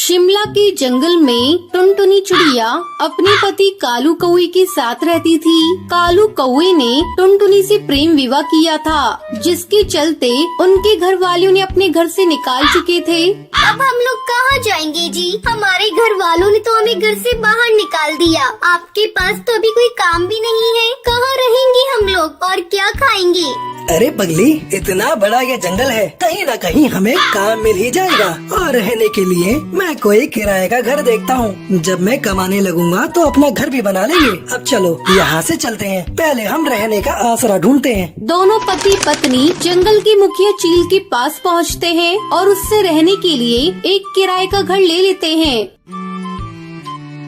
शिमला के जंगल में टुनटुनी चिड़िया अपने पति कालू कौवे के साथ रहती थी। कालू कौवे ने टुनटुनी से प्रेम विवाह किया था, जिसके चलते उनके घर वालों ने अपने घर से निकाल चुके थे। अब हम लोग कहाँ जाएंगे जी? हमारे घर वालों ने तो हमें घर से बाहर निकाल दिया। आपके पास तो अभी कोई काम भी नहीं है। कहाँ रहेंगे हम लोग और क्या खाएंगे? अरे पगली, इतना बड़ा ये जंगल है, कहीं न कहीं हमें काम मिल ही जाएगा। और रहने के लिए मैं कोई किराए का घर देखता हूँ। जब मैं कमाने लगूंगा तो अपना घर भी बना लेंगे। अब चलो यहाँ से चलते हैं, पहले हम रहने का आसरा ढूंढते हैं। दोनों पति पत्नी जंगल के मुखिया चील के पास पहुँचते हैं और उससे रहने के लिए एक किराए का घर ले लेते हैं।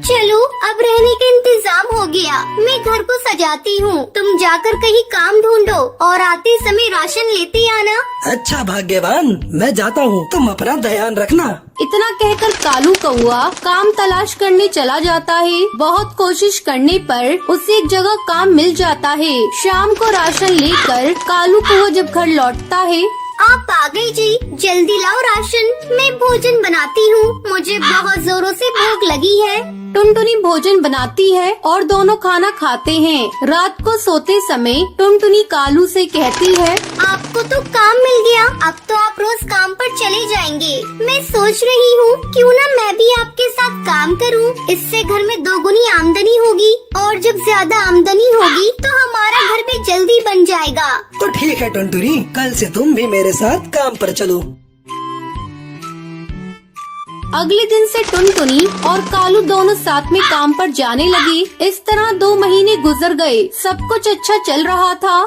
चलो, अब रहने का इंतजाम हो गया। मैं घर को सजाती हूँ, तुम जाकर कहीं काम ढूंढो और आते समय राशन लेते आना। अच्छा भाग्यवान, मैं जाता हूँ, तुम अपना ध्यान रखना। इतना कहकर कालू कौवा काम तलाश करने चला जाता है। बहुत कोशिश करने पर उसे एक जगह काम मिल जाता है। शाम को राशन लेकर कालू कौवा जब घर लौटता है। आप आ गई जी, जल्दी लाओ राशन, मैं भोजन बनाती हूँ। मुझे बहुत जोरों से भूख लगी है। टुनटुनी भोजन बनाती है और दोनों खाना खाते हैं। रात को सोते समय टुनटुनी कालू से कहती है, आपको तो काम मिल गया, अब तो आप रोज काम पर चले जाएंगे। मैं सोच रही हूँ क्यों ना मैं भी आपके साथ काम करूँ। इससे घर में दोगुनी आमदनी होगी और जब ज्यादा आमदनी होगी तो हमारा घर भी जल्दी बन जाएगा। तो ठीक है टुनटुनी, कल से तुम भी मेरे साथ काम पर चलो। अगले दिन से टुनटुनी और कालू दोनों साथ में काम पर जाने लगे। इस तरह 2 महीने गुजर गए। सब कुछ अच्छा चल रहा था।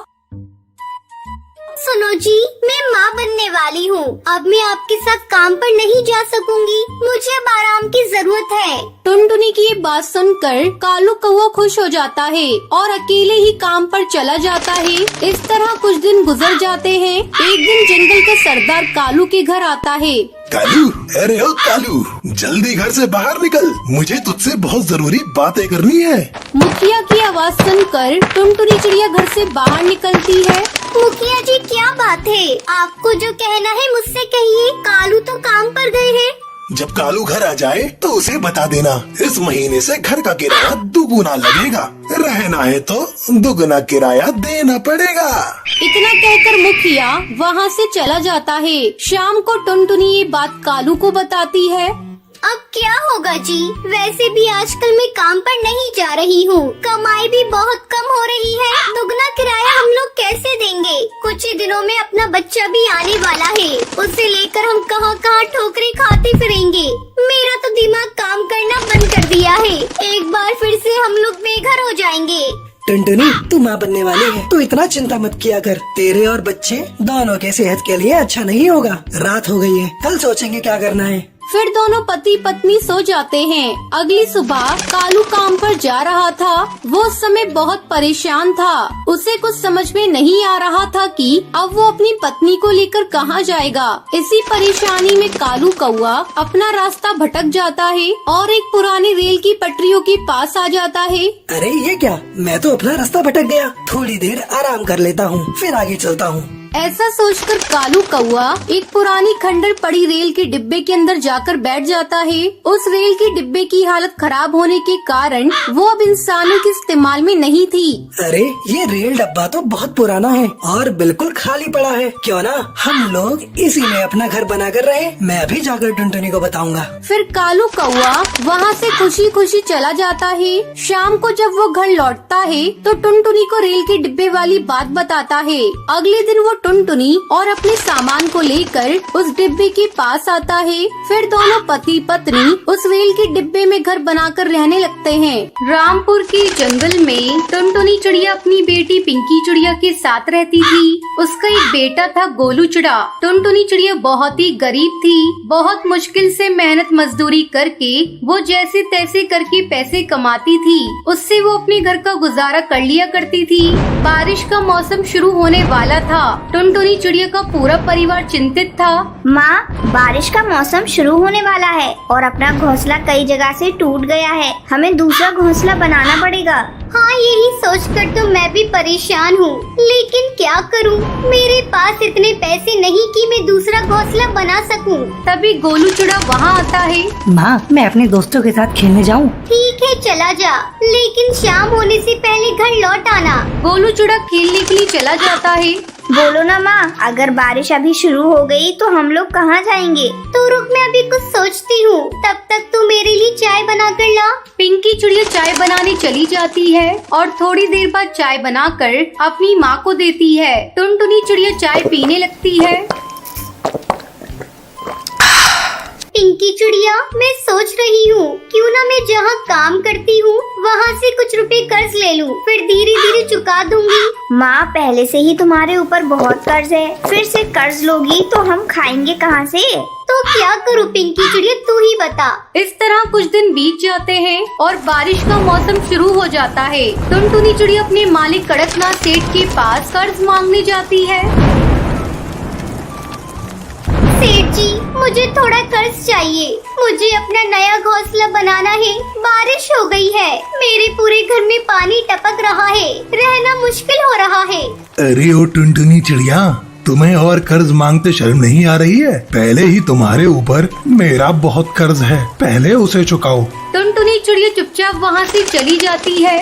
सुनो जी, मैं माँ बनने वाली हूँ। अब मैं आपके साथ काम पर नहीं जा सकूंगी। मुझे अब आराम की जरूरत है। टुनटुनी की ये बात सुनकर कालू कौवा खुश हो जाता है और अकेले ही काम पर चला जाता है। इस तरह कुछ दिन गुजर जाते हैं। एक दिन जंगल का सरदार कालू के घर आता है। कालू, अरे ओ कालू, जल्दी घर से बाहर निकल, मुझे तुझसे बहुत जरूरी बातें करनी है। मुखिया की आवाज सुनकर टुनटुनी चिड़िया घर से बाहर निकलती है। मुखिया जी, क्या बात है? आपको जो कहना है मुझसे कहिए। कालू तो काम पर गए हैं। जब कालू घर आ जाए तो उसे बता देना, इस महीने से घर का किराया दुगुना लगेगा। रहना है तो दुगुना किराया देना पड़ेगा। इतना कहकर मुखिया वहाँ से चला जाता है। शाम को टुनटुनी ये बात कालू को बताती है। अब क्या होगा जी? वैसे भी आजकल मैं काम पर नहीं जा रही हूँ। कमाई भी बहुत कम हो रही है। दुगना किराया हम लोग कैसे देंगे? कुछ ही दिनों में अपना बच्चा भी आने वाला है। उसे लेकर हम कहाँ कहाँ ठोकरें खाते फिरेंगे। मेरा तो दिमाग काम करना बंद कर दिया है। एक बार फिर से हम लोग बेघर हो जाएंगे। टुनटुनी, तू माँ बनने वाली है, तू इतना चिंता मत किया कर। तेरे और बच्चे दोनों के सेहत के लिए अच्छा नहीं होगा। रात हो गई है, कल सोचेंगे क्या करना है। फिर दोनों पति पत्नी सो जाते हैं। अगली सुबह कालू काम पर जा रहा था। वो उस समय बहुत परेशान था। उसे कुछ समझ में नहीं आ रहा था कि अब वो अपनी पत्नी को लेकर कहाँ जाएगा। इसी परेशानी में कालू कौवा अपना रास्ता भटक जाता है और एक पुरानी रेल की पटरियों के पास आ जाता है। अरे ये क्या, मैं तो अपना रास्ता भटक गया। थोड़ी देर आराम कर लेता हूँ, फिर आगे चलता हूँ। ऐसा सोचकर कालू कौवा एक पुरानी खंडर पड़ी रेल के डिब्बे के अंदर जाकर बैठ जाता है। उस रेल के डिब्बे की हालत खराब होने के कारण वो अब इंसानों के इस्तेमाल में नहीं थी। अरे ये रेल डब्बा तो बहुत पुराना है और बिल्कुल खाली पड़ा है। क्यों ना हम लोग इसी में अपना घर बना कर रहे। मैं अभी जाकर टुनटुनी को बताऊंगा। फिर कालू कौवा वहाँ से खुशी खुशी चला जाता है। शाम को जब वो घर लौटता है तो टुनटुनी को रेल के डिब्बे वाली बात बताता है। अगले दिन वो टुनटुनी और अपने सामान को लेकर उस डिब्बे के पास आता है। फिर दोनों पति पत्नी उस रेल के डिब्बे में घर बनाकर रहने लगते हैं। रामपुर के जंगल में टुनटुनी चिड़िया अपनी बेटी पिंकी चिड़िया के साथ रहती थी। उसका एक बेटा था गोलू चिड़ा। टुनटुनी चिड़िया बहुत ही गरीब थी। बहुत मुश्किल से मेहनत मजदूरी करके वो जैसे तैसे करके पैसे कमाती थी। उससे वो अपने घर का गुजारा कर लिया करती थी। बारिश का मौसम शुरू होने वाला था। टुनटुनी चिड़िया का पूरा परिवार चिंतित था। माँ, बारिश का मौसम शुरू होने वाला है और अपना घोंसला कई जगह से टूट गया है। हमें दूसरा घोंसला बनाना पड़ेगा। हाँ, यही सोचकर तो मैं भी परेशान हूँ, लेकिन क्या करूँ? मेरे पास इतने पैसे नहीं कि मैं दूसरा घोंसला बना सकूँ। तभी गोलू चूड़ा वहाँ आता है। माँ, मैं अपने दोस्तों के साथ खेलने जाऊँ? ठीक है, चला जा, लेकिन शाम होने से पहले घर लौट आना। गोलू चूड़ा खेलने के लिए चला जाता है। बोलो ना माँ, अगर बारिश अभी शुरू हो गई तो हम लोग कहाँ जाएंगे? तो रुक, मैं अभी कुछ सोचती हूँ, तब तक तू मेरे लिए चाय बना कर ला। पिंकी चिड़िया चाय बनाने चली जाती है और थोड़ी देर बाद चाय बनाकर अपनी माँ को देती है। टुनटुनी चिड़िया चाय पीने लगती है। पिंकी चिड़िया, मैं सोच रही हूँ क्यों ना मैं जहाँ काम करती हूँ वहाँ से कुछ रुपए कर्ज ले लूँ, फिर धीरे धीरे चुका दूंगी। माँ, पहले से ही तुम्हारे ऊपर बहुत कर्ज है, फिर से कर्ज लोगी तो हम खाएंगे कहाँ से? तो क्या करूँ पिंकी चिड़िया, तू ही बता। इस तरह कुछ दिन बीत जाते हैं और बारिश का मौसम शुरू हो जाता है। टुनटुनी चिड़िया अपने मालिक कड़कनाथ सेठ के पास कर्ज मांगने जाती है। सेठ जी, मुझे थोड़ा कर्ज चाहिए, मुझे अपना नया घोंसला बनाना है। बारिश हो गई है, मेरे पूरे घर में पानी टपक रहा है, रहना मुश्किल हो रहा है। अरे ओ टुनटुनी चिड़िया, तुम्हें और कर्ज मांगते शर्म नहीं आ रही है? पहले ही तुम्हारे ऊपर मेरा बहुत कर्ज है, पहले उसे चुकाओ। टुनटुनी चिड़िया चुपचाप वहाँ से चली जाती है।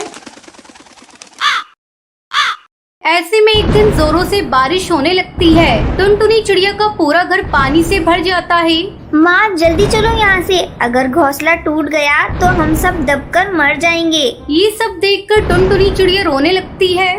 ऐसे में एक दिन जोरों से बारिश होने लगती है। टुनटुनी चिड़िया का पूरा घर पानी से भर जाता है। माँ, जल्दी चलो यहाँ से, अगर घोंसला टूट गया तो हम सब दबकर मर जाएंगे। ये सब देखकर टुनटुनी चिड़िया रोने लगती है।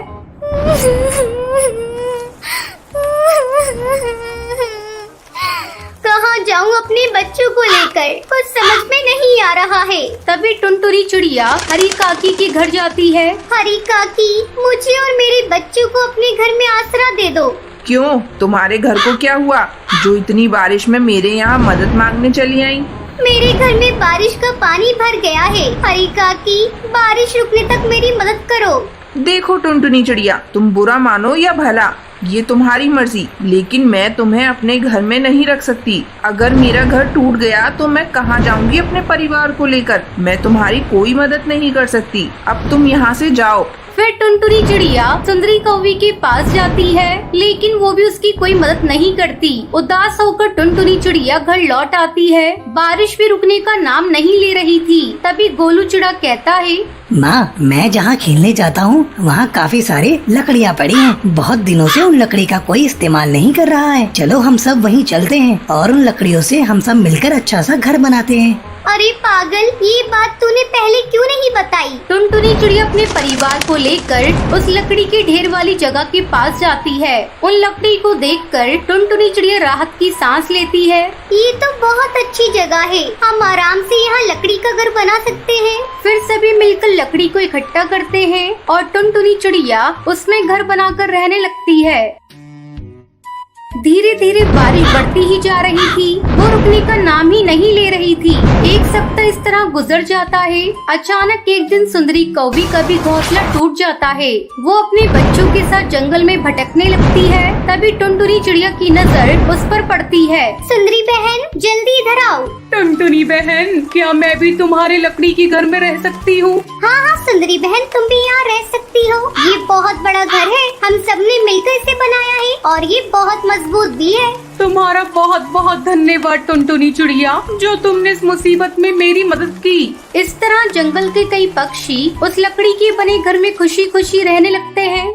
कहाँ जाऊँ अपने बच्चों को लेकर, कुछ समझ में नहीं आ रहा है। तभी टुनटुनी चिड़िया हरी काकी के घर जाती है। हरी काकी, मुझे और मेरे बच्चों को अपने घर में आसरा दे दो। क्यों, तुम्हारे घर को क्या हुआ जो इतनी बारिश में मेरे यहाँ मदद मांगने चली आई? मेरे घर में बारिश का पानी भर गया है। हरी काकी, बारिश रुकने तक मेरी मदद करो। देखो टुनटुनी चिड़िया, तुम बुरा मानो या भला, ये तुम्हारी मर्जी, लेकिन मैं तुम्हें अपने घर में नहीं रख सकती। अगर मेरा घर टूट गया तो मैं कहाँ जाऊंगी अपने परिवार को लेकर? मैं तुम्हारी कोई मदद नहीं कर सकती, अब तुम यहाँ से जाओ। फिर टुनटुनी चिड़िया सुंदरी कौवी के पास जाती है, लेकिन वो भी उसकी कोई मदद नहीं करती। उदास होकर टुनटुनी चिड़िया घर लौट आती है। बारिश भी रुकने का नाम नहीं ले रही थी। तभी गोलू चिड़ा कहता है, माँ, मैं जहाँ खेलने जाता हूँ वहाँ काफी सारी लकड़ियाँ पड़ी हैं। बहुत दिनों से उन लकड़ी का कोई इस्तेमाल नहीं कर रहा है। चलो हम सब वहीं चलते हैं और उन लकड़ियों से हम सब मिलकर अच्छा सा घर बनाते हैं। अरे पागल, ये बात तूने पहले क्यों नहीं बताई? टुनटुनी चिड़िया अपने परिवार को लेकर उस लकड़ी के ढेर वाली जगह के पास जाती है। उन लकड़ी को देखकर टुनटुनी चिड़िया राहत की सांस लेती है। ये तो बहुत अच्छी जगह है, हम आराम से यहाँ लकड़ी का घर बना सकते हैं। फिर सभी मिलकर लकड़ी को इकट्ठा करते हैं और टुनटुनी चिड़िया उसमें घर बनाकर रहने लगती है। धीरे धीरे बारिश बढ़ती ही जा रही थी, वो रुकने का नाम ही नहीं ले रही थी। एक सप्ताह इस तरह गुजर जाता है। अचानक एक दिन सुंदरी कौवी का भी घोंसला टूट जाता है। वो अपने बच्चों के साथ जंगल में भटकने लगती है। तभी टुनटुनी चिड़िया की नजर उस पर पड़ती है। सुंदरी बहन, जल्दी इधर आओ। टुनटुनी बहन, क्या मैं भी तुम्हारे लकड़ी के घर में रह सकती हूँ? हाँ हाँ सुंदरी बहन, तुम भी यहाँ रह सकती हो। ये बहुत बड़ा घर है, हम सबने मिलकर इसे बनाया है और ये बहुत मजबूत भी है। तुम्हारा बहुत बहुत धन्यवाद टुनटुनी चिड़िया, जो तुमने इस मुसीबत में मेरी मदद की। इस तरह जंगल के कई पक्षी उस लकड़ी के बने घर में खुशी खुशी रहने लगते हैं।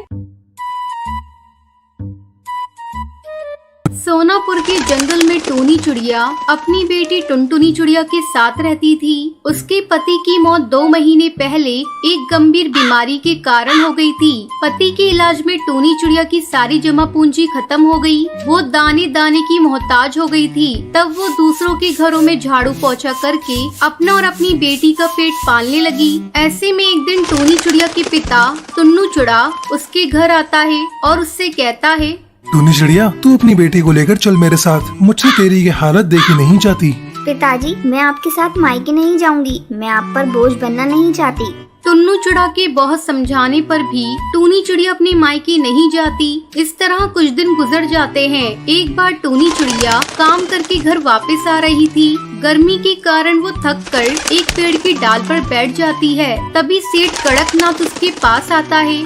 सोनापुर के जंगल में टूनी चिड़िया अपनी बेटी टुनटुनी चिड़िया के साथ रहती थी। उसके पति की मौत 2 महीने पहले एक गंभीर बीमारी के कारण हो गई थी। पति के इलाज में टूनी चिड़िया की सारी जमा पूंजी खत्म हो गई। वो दाने दाने की मोहताज हो गई थी। तब वो दूसरों के घरों में झाड़ू पोछा करके अपना और अपनी बेटी का पेट पालने लगी। ऐसे में एक दिन टूनी चिड़िया के पिता टुन्नू चिड़ा उसके घर आता है और उससे कहता है, टूनी चिड़िया, तू अपनी बेटी को लेकर चल मेरे साथ। मुझसे तेरी ये हालत देखी नहीं जाती। पिताजी, मैं आपके साथ मायके नहीं जाऊंगी, मैं आप पर बोझ बनना नहीं चाहती। टुन्नू चिड़ा के बहुत समझाने पर भी टूनी चिड़िया अपने मायके नहीं जाती। इस तरह कुछ दिन गुजर जाते हैं। एक बार टूनी चिड़िया काम करके घर वापस आ रही थी। गर्मी के कारण वो थक कर एक पेड़ की डाल पर बैठ जाती है। तभी सेठ कड़कनाथ उसके पास आता है।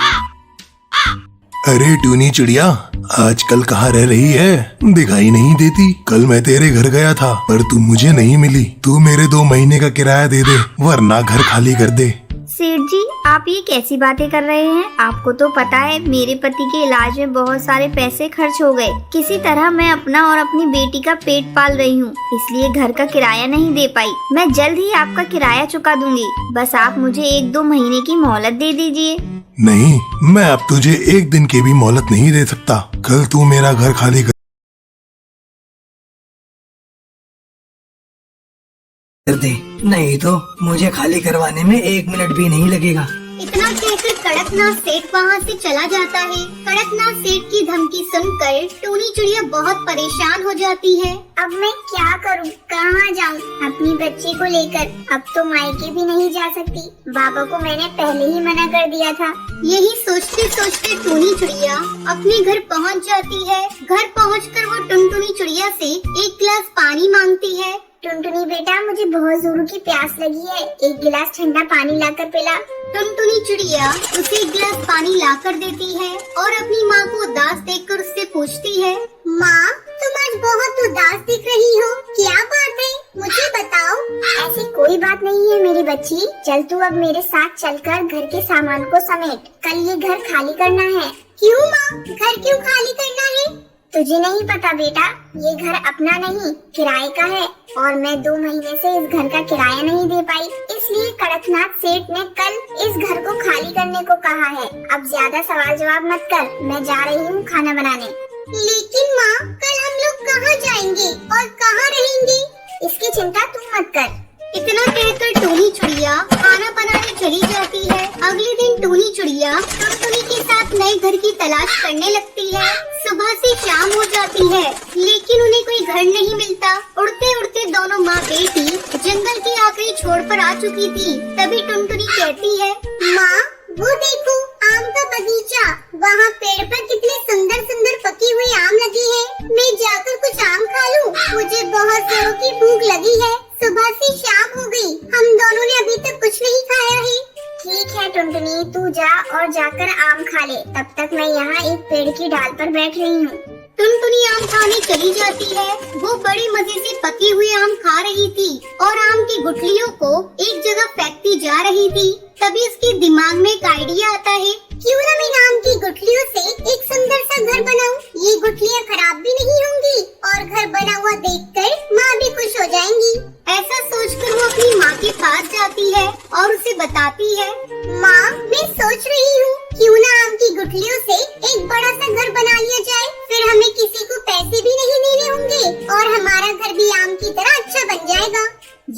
अरे टूनी चिड़िया, आजकल कहाँ रह रही है? दिखाई नहीं देती। कल मैं तेरे घर गया था पर तू मुझे नहीं मिली। तू मेरे 2 महीने का किराया दे दे वरना घर खाली कर दे। सेठ जी, आप ये कैसी बातें कर रहे हैं? आपको तो पता है मेरे पति के इलाज में बहुत सारे पैसे खर्च हो गए। किसी तरह मैं अपना और अपनी बेटी का पेट पाल रही हूँ, इसलिए घर का किराया नहीं दे पाई। मैं जल्द ही आपका किराया चुका दूंगी, बस आप मुझे 1-2 महीने की मोहलत दे दीजिए। नहीं, मैं अब तुझे 1 दिन की भी मोहलत नहीं दे सकता। कल तू मेरा घर खाली कर दे, नहीं तो मुझे खाली करवाने में 1 मिनट भी नहीं लगेगा। इतना कहकर कड़कनाथ सेठ वहाँ से चला जाता है। कड़कनाथ सेठ की धमकी सुनकर टूनी चिड़िया बहुत परेशान हो जाती है। अब मैं क्या करूं? कहाँ जाऊं अपनी बच्ची को लेकर? अब तो मायके भी नहीं जा सकती। बाबा को मैंने पहले ही मना कर दिया था। यही सोचते सोचते टूनी चिड़िया अपने घर पहुँच जाती है। घर पहुँचकर वो टुनटुनी चिड़िया से 1 गिलास पानी मांगती है। टुनटुनी बेटा, मुझे बहुत जोरों की प्यास लगी है, 1 गिलास ठंडा पानी लाकर पिला। टुनटुनी चिड़िया उसे 1 गिलास पानी लाकर देती है और अपनी माँ को उदास देखकर उससे पूछती है, माँ, तुम आज बहुत उदास दिख रही हो, क्या बात है? मुझे बताओ। ऐसी कोई बात नहीं है मेरी बच्ची, चल तू अब मेरे साथ चलकर घर के सामान को समेट। कल ये घर खाली करना है। क्यों माँ, घर क्यों खाली करना है? तुझे नहीं पता बेटा, ये घर अपना नहीं किराए का है और मैं 2 महीने से इस घर का किराया नहीं दे पाई, इसलिए कड़कनाथ सेठ ने कल इस घर को खाली करने को कहा है। अब ज्यादा सवाल जवाब मत कर, मैं जा रही हूँ खाना बनाने। लेकिन माँ, कल हम लोग कहाँ जाएंगे और कहाँ रहेंगे? इसकी चिंता तू मत कर। इतना कहकर टूनी चिड़िया खाना बनाने चली जाती है। अगले दिन टूनी चिड़िया टुनटुनी के साथ नए घर की तलाश करने लगती है। सुबह से शाम हो जाती है लेकिन उन्हें कोई घर नहीं मिलता। उड़ते उड़ते दोनों माँ बेटी जंगल के आखिरी छोर पर आ चुकी थी। तभी टुनटुनी कहती है, माँ, वो देखो आम का बगीचा, वहाँ पेड़ पर कितने सुंदर सुंदर पकी हुई आम लगी है। मैं जाकर कुछ आम खा लूँ, मुझे बहुत जोरों की भूख लगी है। सुबह से शाम हो गई, हम दोनों ने अभी तक कुछ नहीं खाया है। ठीक है टुनटुनी, तू जा और जाकर आम खा ले, तब तक मैं यहाँ एक पेड़ की डाल पर बैठ रही हूँ। टुनटुनी आम खाने चली जाती है। वो बड़े मजे से पके हुए आम खा रही थी और आम की गुठलियों को एक जगह फेंकती जा रही थी। तभी उसके दिमाग में एक आइडिया आता है, क्यों ना मैं आम की गुठलियों से एक सुंदर सा घर बनाऊं? ये गुठलियाँ खराब भी नहीं होंगी और घर बना हुआ देखकर माँ भी खुश हो जाएंगी। ऐसा सोचकर वो अपनी माँ के पास जाती है और उसे बताती है, माँ, मैं सोच रही हूँ क्यों ना आम की गुठलियों से एक बड़ा सा घर बना लिया जाए, फिर हमें किसी को पैसे भी नहीं देने होंगे और हमारा घर भी आम की तरह अच्छा बन जाएगा।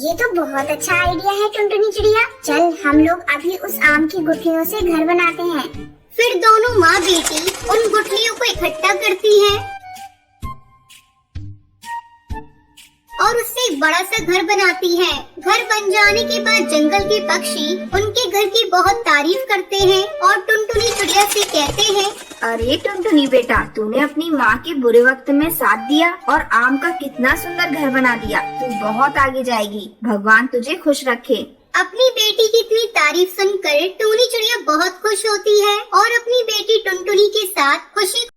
ये तो बहुत अच्छा आइडिया है टुनटुनी चिड़िया, चल हम लोग अभी उस आम की गुठलियों से घर बनाते हैं। फिर दोनों माँ बेटी उन गुठलियों को इकट्ठा करती हैं और उससे एक बड़ा सा घर बनाती है। घर बन जाने के बाद जंगल के पक्षी उनके घर की बहुत तारीफ करते हैं और टुनटुनी चिड़िया से कहते हैं, अरे टुनटुनी बेटा, तूने अपनी माँ के बुरे वक्त में साथ दिया और आम का कितना सुंदर घर बना दिया। तू बहुत आगे जाएगी, भगवान तुझे खुश रखे। अपनी बेटी की इतनी तारीफ सुनकर टूनी चिड़िया बहुत खुश होती है और अपनी बेटी टुनटुनी के साथ खुशी